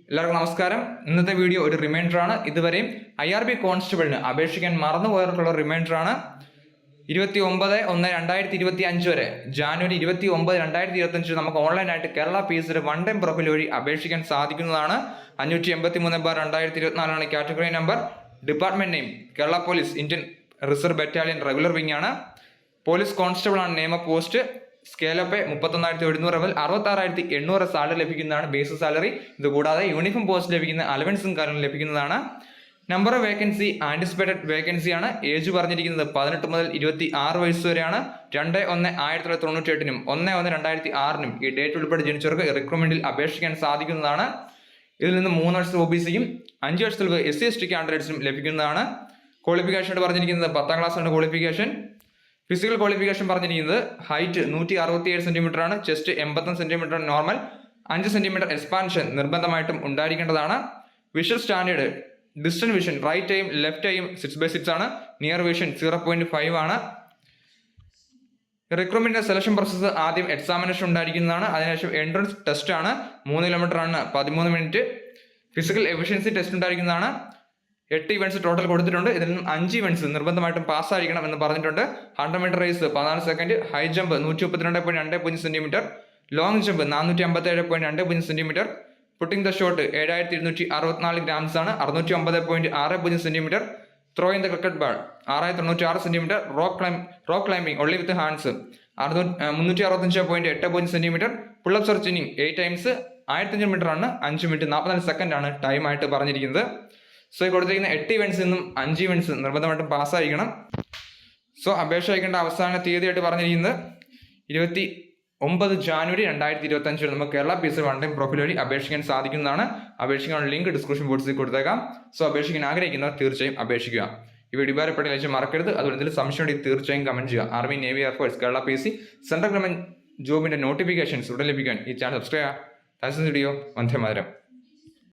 എല്ലാവർക്കും നമസ്കാരം. ഇന്നത്തെ വീഡിയോ ഒരു റിമൈൻഡറാണ്. ഇതുവരെയും IRB കോൺസ്റ്റബിളിന് അപേക്ഷിക്കാൻ മറന്നുപോയവർക്കുള്ള റിമൈൻഡറാണ്. 29/1/2025 വരെ ജാനുവരി 29, 2025 നമുക്ക് ഓൺലൈനായിട്ട് Kerala PSC one time profile വഴി അപേക്ഷിക്കാൻ സാധിക്കുന്നതാണ്. 583/2024 category number. Department name Kerala police Indian reserve battalion regular wing ആണ്. പോലീസ് കോൺസ്റ്റബിൾ ആണ് നിയമ പോസ്റ്റ്. സ്കെയിൽ അപ്പ് 31,700 മുതൽ 66,800 സാലറി ലഭിക്കുന്നതാണ് ബേസിക് സാലറി. ഇതുകൂടാതെ യൂണിഫോം പോസ്റ്റ് ലഭിക്കുന്ന അലവൻസും കാര്യങ്ങളും ലഭിക്കുന്നതാണ്. Number of vacancy anticipated vacancy ആണ്. ഏജ് പറഞ്ഞിരിക്കുന്നത് 18 മുതൽ 26 വയസ്സ് വരെയാണ്. 2/1/1998 1/1/2006 ഈ ഡേറ്റ് ഉൾപ്പെടെ ജനിച്ചവർക്ക് റിക്രൂട്ട്മെന്റിൽ അപേക്ഷിക്കാൻ സാധിക്കുന്നതാണ്. ഇതിൽ നിന്ന് 3 വർഷത്തിൽ OBCയും 5 വർഷത്തിൽ SC/ST കാൻഡിഡേറ്റ്സിനും ലഭിക്കുന്നതാണ്. ക്വാളിഫിക്കേഷൻ പറഞ്ഞിരിക്കുന്നത് 10ാം ക്ലാസ് ആണ് ക്വാളിഫിക്കേഷൻ. ഫിസിക്കൽ ക്വാളിഫിക്കേഷൻ പറഞ്ഞിരിക്കുന്നത് ഹൈറ്റ് 167 സെന്റിമീറ്റർ ആണ്. Chest 85 centimetre normal. 5 centimetre expansion നിർബന്ധമായിട്ടും ഉണ്ടായിരിക്കേണ്ടതാണ്. Visual standard distance vision right ഐയും ലെഫ്റ്റ് ഐയും 6/6 ആണ്. നിയർ വിഷൻ 0.5 ആണ്. റിക്രൂട്ട്മെന്റ് സെലക്ഷൻ പ്രോസസ്സ് ആദ്യം എക്സാമിനേഷൻ ഉണ്ടായിരിക്കുന്നതാണ്. അതിനുശേഷം എൻട്രൻസ് ടെസ്റ്റ് ആണ്. 3 കിലോമീറ്റർ ആണ് 13 മിനിറ്റ്. ഫിസിക്കൽ എഫിഷ്യൻസി ടെസ്റ്റ് ഉണ്ടായിരിക്കുന്നതാണ്. 8 ഇവന്റ്സ് ടോട്ടൽ കൊടുത്തിട്ടുണ്ട്. ഇതിൽ നിന്നും 5 ഇവന്റ്സ് നിർബന്ധമായിട്ടും പാസ്സായിരിക്കണം എന്ന് പറഞ്ഞിട്ടുണ്ട്. 100 metre race 14 second. High jump 132.20 centimetre. Long jump 457.20 centimetre. Putting the shot 7,264 grams ആണ്. 609.60 centimetre. Throw in the cricket ball 696 centimetre. Rock climbing only with hands 365.80 centimetre. Pull up searching 8 times 1500 metre ആണ്. 5 minute 44 second ആണ് time ആയിട്ട് പറഞ്ഞിരിക്കുന്നത്. So കൊടുത്തിരിക്കുന്ന 8 ഇവന്റ്സിൽ നിന്നും 5 events നിർബന്ധമായിട്ടും പാസ്സായിരിക്കണം. So അപേക്ഷ അയക്കേണ്ട അവസാന തീയതിയായിട്ട് പറഞ്ഞിരിക്കുന്നത് 29 ജാനുവരി 2025 നമുക്ക് Kerala PSC one time profile വഴി അപേക്ഷിക്കാൻ സാധിക്കുന്നതാണ്. അപേക്ഷിക്കാനുള്ള ലിങ്ക് ഡിസ്ക്രിപ്ഷൻ ബോക്സിൽ കൊടുത്തേക്കാം. സോ അപേക്ഷിക്കാൻ ആഗ്രഹിക്കുന്നവർ തീർച്ചയായും അപേക്ഷിക്കുക. ഈ വീഡിയോ ഉപകാരപ്പെട്ട മറക്കരുത്. അതുപോലെ എന്തെങ്കിലും സംശയം ഉണ്ടെങ്കിൽ തീർച്ചയായും കമന്റ് ചെയ്യുക. Army, navy, air force, Kerala PSC central government ജോബിന്റെ നോട്ടിഫിക്കേഷൻസ് ഉടൻ ലഭിക്കാൻ ഈ ചാനൽ സബ്സ്ക്രൈബ് ചെയ്യുക. Thanks video. വന്ദേ മാതരം.